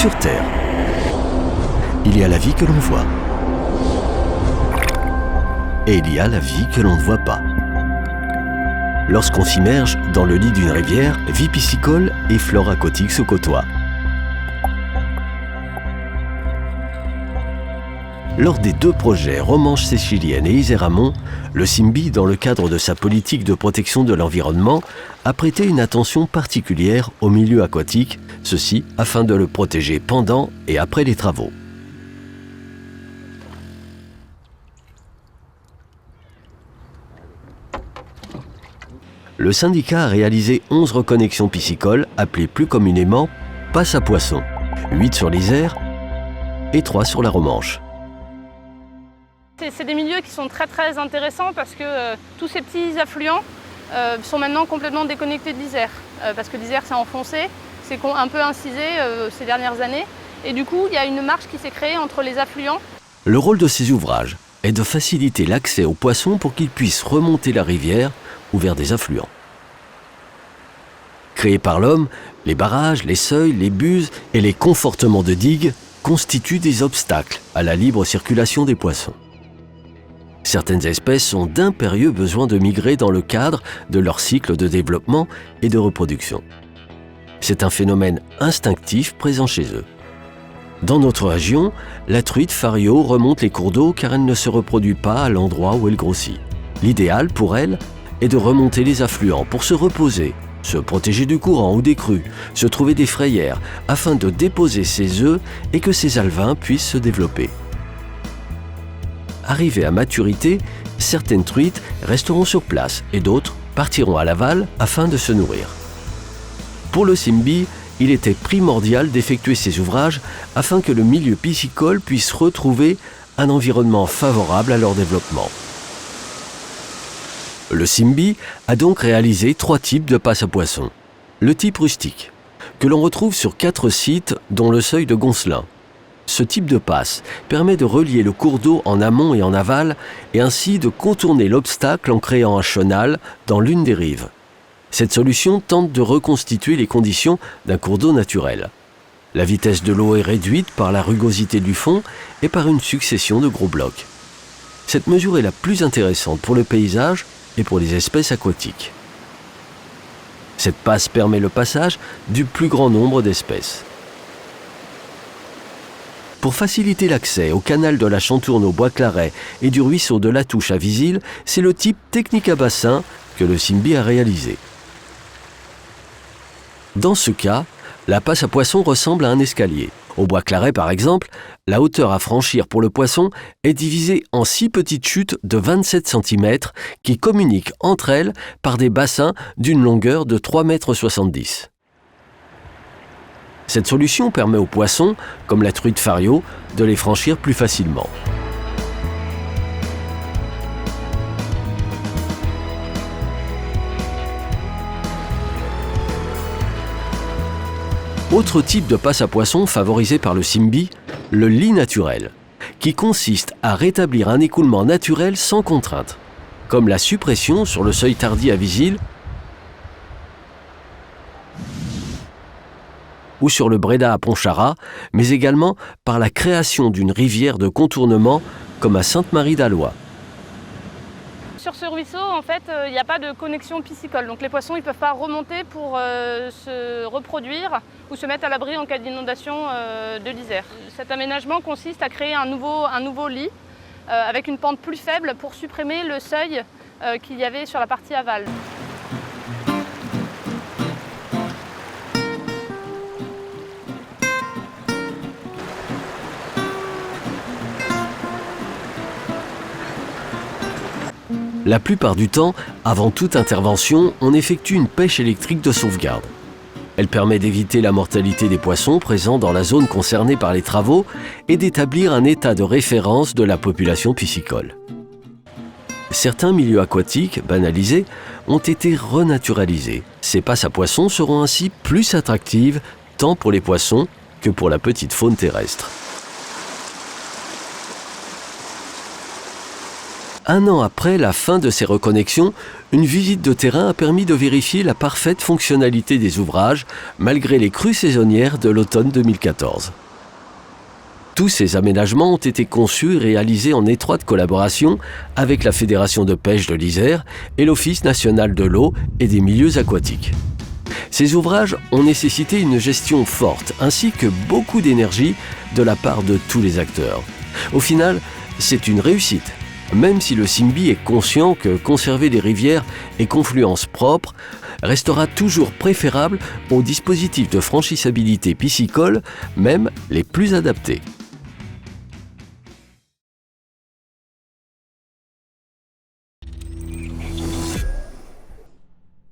Sur Terre, il y a la vie que l'on voit. Et il y a la vie que l'on ne voit pas. Lorsqu'on s'immerge dans le lit d'une rivière, vie piscicole et flore aquatique se côtoient. Lors des deux projets Romanche Seychillienne et Isère-Amont, le CIMBY, dans le cadre de sa politique de protection de l'environnement, a prêté une attention particulière au milieu aquatique, ceci afin de le protéger pendant et après les travaux. Le syndicat a réalisé 11 reconnexions piscicoles, appelées plus communément passes à poissons, 8 sur l'Isère et 3 sur la Romanche. C'est des milieux qui sont très intéressants parce que tous ces petits affluents sont maintenant complètement déconnectés de l'Isère. Parce que l'Isère s'est enfoncé, c'est un peu incisé ces dernières années. Et du coup, il y a une marge qui s'est créée entre les affluents. Le rôle de ces ouvrages est de faciliter l'accès aux poissons pour qu'ils puissent remonter la rivière ou vers des affluents. Créés par l'homme, les barrages, les seuils, les buses et les confortements de digues constituent des obstacles à la libre circulation des poissons. Certaines espèces ont d'impérieux besoins de migrer dans le cadre de leur cycle de développement et de reproduction. C'est un phénomène instinctif présent chez eux. Dans notre région, la truite fario remonte les cours d'eau car elle ne se reproduit pas à l'endroit où elle grossit. L'idéal pour elle est de remonter les affluents pour se reposer, se protéger du courant ou des crues, se trouver des frayères afin de déposer ses œufs et que ses alevins puissent se développer. Arrivées à maturité, certaines truites resteront sur place et d'autres partiront à l'aval afin de se nourrir. Pour le CIMBY, il était primordial d'effectuer ces ouvrages afin que le milieu piscicole puisse retrouver un environnement favorable à leur développement. Le CIMBY a donc réalisé 3 types de passes à poissons. Le type rustique, que l'on retrouve sur 4 sites dont le seuil de Goncelin. Ce type de passe permet de relier le cours d'eau en amont et en aval et ainsi de contourner l'obstacle en créant un chenal dans l'une des rives. Cette solution tente de reconstituer les conditions d'un cours d'eau naturel. La vitesse de l'eau est réduite par la rugosité du fond et par une succession de gros blocs. Cette mesure est la plus intéressante pour le paysage et pour les espèces aquatiques. Cette passe permet le passage du plus grand nombre d'espèces. Pour faciliter l'accès au canal de la Chantourne au Bois-Claret et du ruisseau de la Touche à Visil, c'est le type technique à bassin que le CIMBY a réalisé. Dans ce cas, la passe à poisson ressemble à un escalier. Au Bois-Claret, par exemple, la hauteur à franchir pour le poisson est divisée en 6 petites chutes de 27 cm qui communiquent entre elles par des bassins d'une longueur de 3,70 m. Cette solution permet aux poissons, comme la truite fario, de les franchir plus facilement. Autre type de passe à poissons favorisé par le CIMBY, le lit naturel, qui consiste à rétablir un écoulement naturel sans contrainte, comme la suppression sur le seuil Tardy à Visil ou sur le Bréda à Pontcharrat, mais également par la création d'une rivière de contournement comme à Sainte-Marie-d'Alois. Sur ce ruisseau, en fait, il n'y a pas de connexion piscicole. Donc les poissons ne peuvent pas remonter pour se reproduire ou se mettre à l'abri en cas d'inondation de l'Isère. Cet aménagement consiste à créer un nouveau lit avec une pente plus faible pour supprimer le seuil qu'il y avait sur la partie aval. La plupart du temps, avant toute intervention, on effectue une pêche électrique de sauvegarde. Elle permet d'éviter la mortalité des poissons présents dans la zone concernée par les travaux et d'établir un état de référence de la population piscicole. Certains milieux aquatiques, banalisés, ont été renaturalisés. Ces passes à poissons seront ainsi plus attractives tant pour les poissons que pour la petite faune terrestre. 1 an après la fin de ces reconnexions, une visite de terrain a permis de vérifier la parfaite fonctionnalité des ouvrages, malgré les crues saisonnières de l'automne 2014. Tous ces aménagements ont été conçus et réalisés en étroite collaboration avec la Fédération de pêche de l'Isère et l'Office national de l'eau et des milieux aquatiques. Ces ouvrages ont nécessité une gestion forte ainsi que beaucoup d'énergie de la part de tous les acteurs. Au final, c'est une réussite, même si le CIMBY est conscient que conserver des rivières et confluences propres restera toujours préférable aux dispositifs de franchissabilité piscicole, même les plus adaptés.